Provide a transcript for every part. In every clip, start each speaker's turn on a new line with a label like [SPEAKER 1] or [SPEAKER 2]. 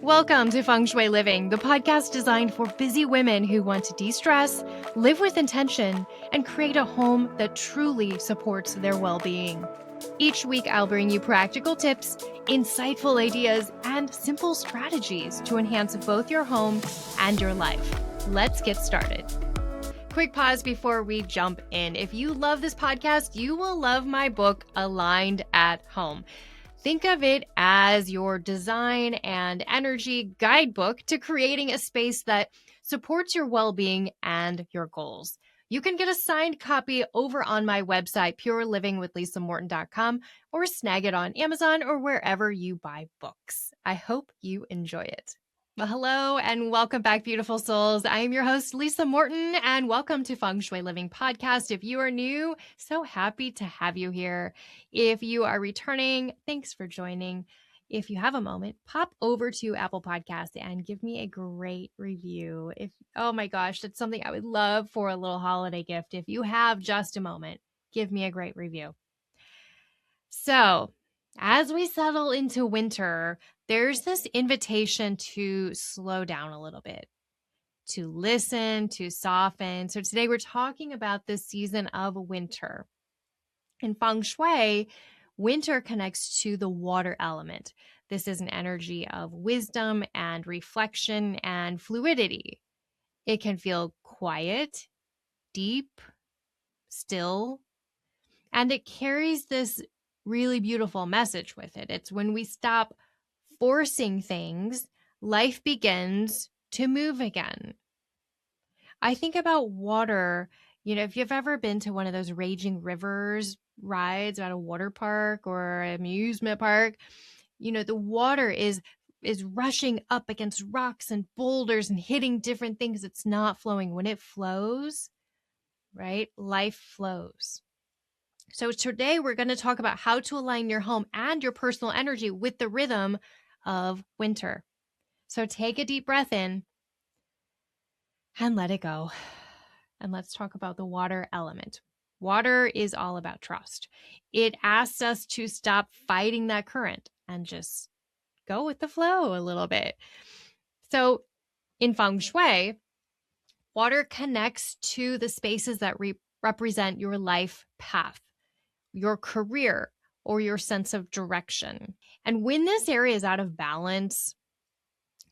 [SPEAKER 1] Welcome to Feng Shui Living, the podcast designed for busy women who want to de-stress, live with intention, and create a home that truly supports their well-being. Each week, I'll bring you practical tips, insightful ideas, and simple strategies to enhance both your home and your life. Let's get started. Quick pause before we jump in. If you love this podcast, you will love my book, Aligned at Home. Think of it as your design and energy guidebook to creating a space that supports your well-being and your goals. You can get a signed copy over on my website, purelivingwithlisamorton.com, or snag it on Amazon or wherever you buy books. I hope you enjoy it. Well, hello and welcome back, beautiful souls. I am your host, Lisa Morton, and welcome to Feng Shui Living Podcast. If you are new, so happy to have you here. If you are returning, thanks for joining. If you have a moment, pop over to Apple Podcasts and give me a great review. Oh my gosh, that's something I would love for a little holiday gift. If you have just a moment, give me a great review. So, as we settle into winter, there's this invitation to slow down a little bit, to listen, to soften. So today we're talking about this season of winter. In Feng Shui, winter connects to the water element. This is an energy of wisdom and reflection and fluidity. It can feel quiet, deep, still, and it carries this really beautiful message with it. It's when we stop forcing things, life begins to move again. I think about water. If you've ever been to one of those raging rivers rides at a water park or amusement park, the water is rushing up against rocks and boulders and hitting different things. It's not flowing. When it flows, right? Life flows. So today we're going to talk about how to align your home and your personal energy with the rhythm of winter. So take a deep breath in and let it go. And let's talk about the water element. Water is all about trust. It asks us to stop fighting that current and just go with the flow a little bit. So in Feng Shui, water connects to the spaces that represent your life path, your career, or your sense of direction. And when this area is out of balance,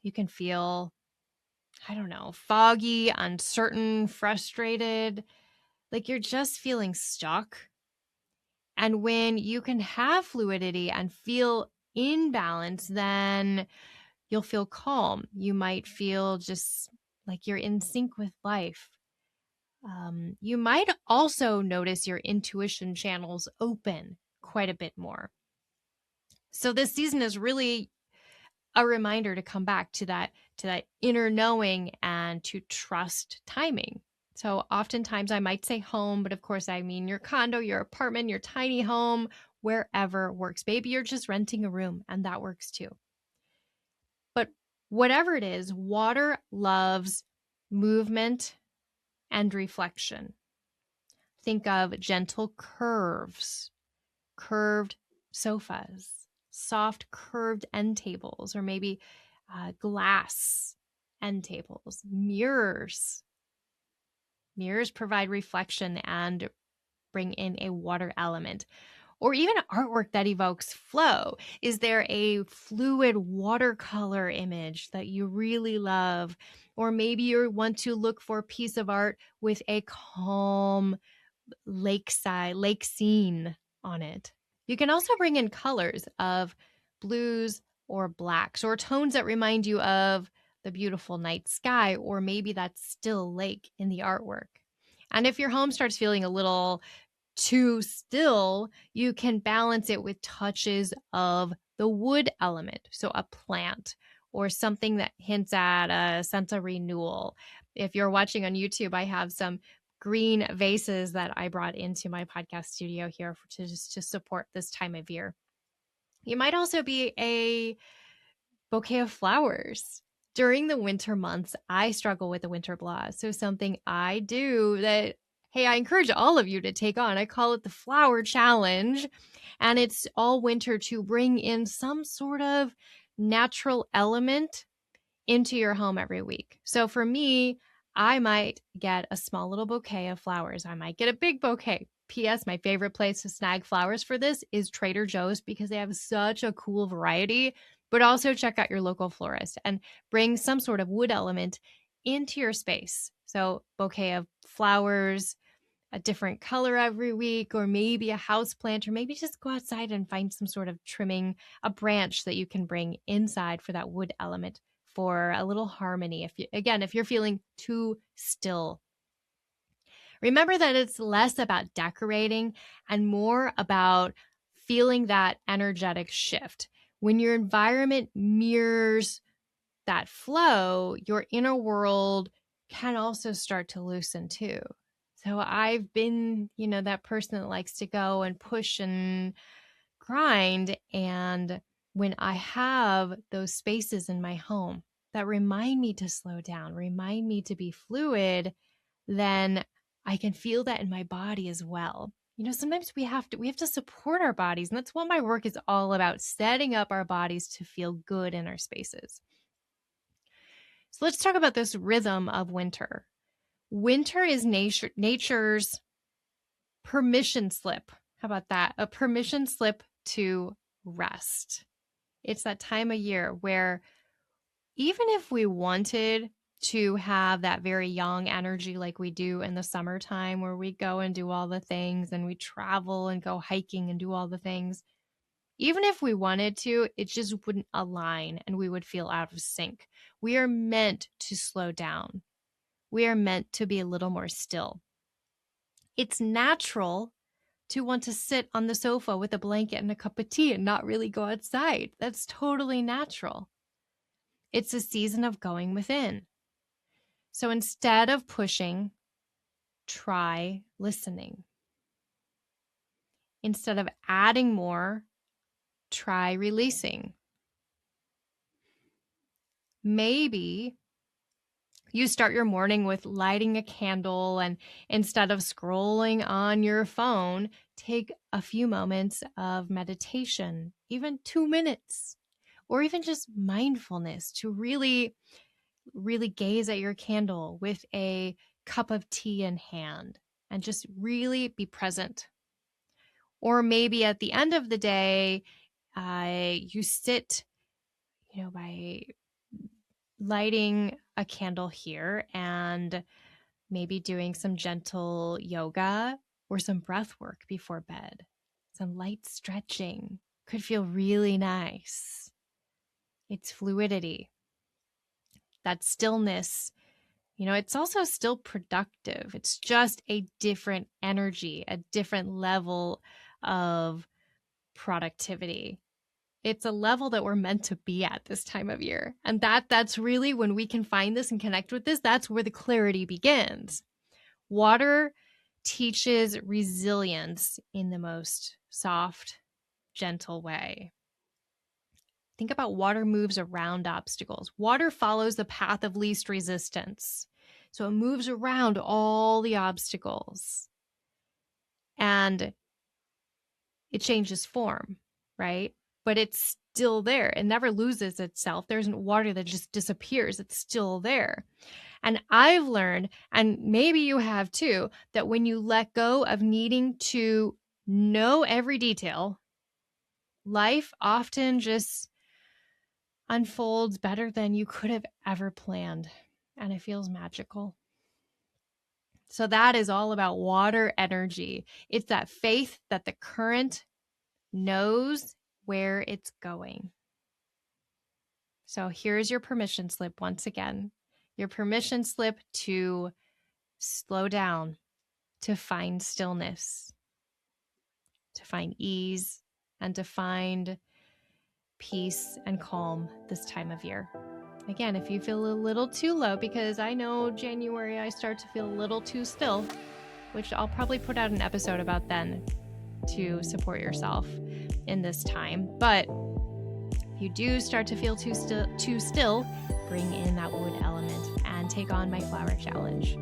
[SPEAKER 1] you can feel, foggy, uncertain, frustrated, like you're just feeling stuck. And when you can have fluidity and feel in balance, then you'll feel calm. You might feel just like you're in sync with life. You might also notice your intuition channels open quite a bit more. So this season is really a reminder to come back to that inner knowing and to trust timing. So oftentimes I might say home, but of course I mean your condo, your apartment, your tiny home, wherever works. Maybe you're just renting a room and that works too. But whatever it is, water loves movement and reflection. Think of gentle curves, curved sofas, soft curved end tables, or maybe glass end tables, mirrors. Mirrors provide reflection and bring in a water element. Or even artwork that evokes flow. Is there a fluid watercolor image that you really love? Or maybe you want to look for a piece of art with a calm lake scene on it. You can also bring in colors of blues or blacks or tones that remind you of the beautiful night sky or maybe that still lake in the artwork. And if your home starts feeling a little too still, you can balance it with touches of the wood element. So a plant or something that hints at a sense of renewal. If you're watching on YouTube, I have some green vases that I brought into my podcast studio here to support this time of year. You might also be a bouquet of flowers. During the winter months, I struggle with the winter blues. So something I do that, hey, I encourage all of you to take on. I call it the flower challenge. And it's all winter to bring in some sort of natural element into your home every week. So for me, I might get a small little bouquet of flowers. I might get a big bouquet. P.S. My favorite place to snag flowers for this is Trader Joe's because they have such a cool variety. But also check out your local florist and bring some sort of wood element into your space. So bouquet of flowers, a different color every week, or maybe a house plant, or maybe just go outside and find some sort of trimming, a branch that you can bring inside for that wood element for a little harmony. If you're feeling too still, remember that it's less about decorating and more about feeling that energetic shift. When your environment mirrors that flow, your inner world can also start to loosen too. So I've been, that person that likes to go and push and grind. And when I have those spaces in my home that remind me to slow down, remind me to be fluid, then I can feel that in my body as well. Sometimes we have to support our bodies. And that's what my work is all about, setting up our bodies to feel good in our spaces. So let's talk about this rhythm of winter. Winter is nature's permission slip. How about that? A permission slip to rest. It's that time of year where even if we wanted to have that very young energy like we do in the summertime, where we go and do all the things and we travel and go hiking and do all the things, even if we wanted to, it just wouldn't align and we would feel out of sync. We are meant to slow down. We are meant to be a little more still. It's natural to want to sit on the sofa with a blanket and a cup of tea and not really go outside. That's totally natural. It's a season of going within. So instead of pushing, try listening. Instead of adding more, try releasing. Maybe you start your morning with lighting a candle, and instead of scrolling on your phone, take a few moments of meditation, even 2 minutes, or even just mindfulness to really, really gaze at your candle with a cup of tea in hand and just really be present. Or maybe at the end of the day, you sit, by lighting a candle here and maybe doing some gentle yoga or some breath work before bed. Some light stretching could feel really nice. It's fluidity. That stillness, it's also still productive. It's just a different energy, a different level of productivity. It's a level that we're meant to be at this time of year. And that's really when we can find this and connect with this, that's where the clarity begins. Water teaches resilience in the most soft, gentle way. Think about water moves around obstacles. Water follows the path of least resistance. So it moves around all the obstacles. And it changes form, right? But it's still there. It never loses itself. There isn't water that just disappears. It's still there. And I've learned, and maybe you have too, that when you let go of needing to know every detail, life often just unfolds better than you could have ever planned. And it feels magical. So that is all about water energy. It's that faith that the current knows where it's going. So here's your permission slip once again. Your permission slip to slow down, to find stillness, to find ease, and to find peace and calm this time of year. Again, if you feel a little too low, because I know January I start to feel a little too still, which I'll probably put out an episode about then to support yourself in this time. But if you do start to feel too still, bring in that wood element and take on my flower challenge.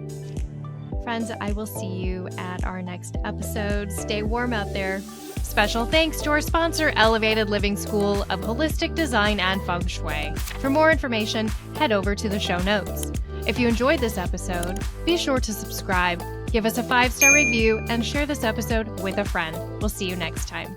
[SPEAKER 1] Friends, I will see you at our next episode. Stay warm out there. Special thanks to our sponsor, Elevated Living School of Holistic Design and Feng Shui. For more information, head over to the show notes. If you enjoyed this episode, be sure to subscribe, give us a 5-star review, and share this episode with a friend. We'll see you next time.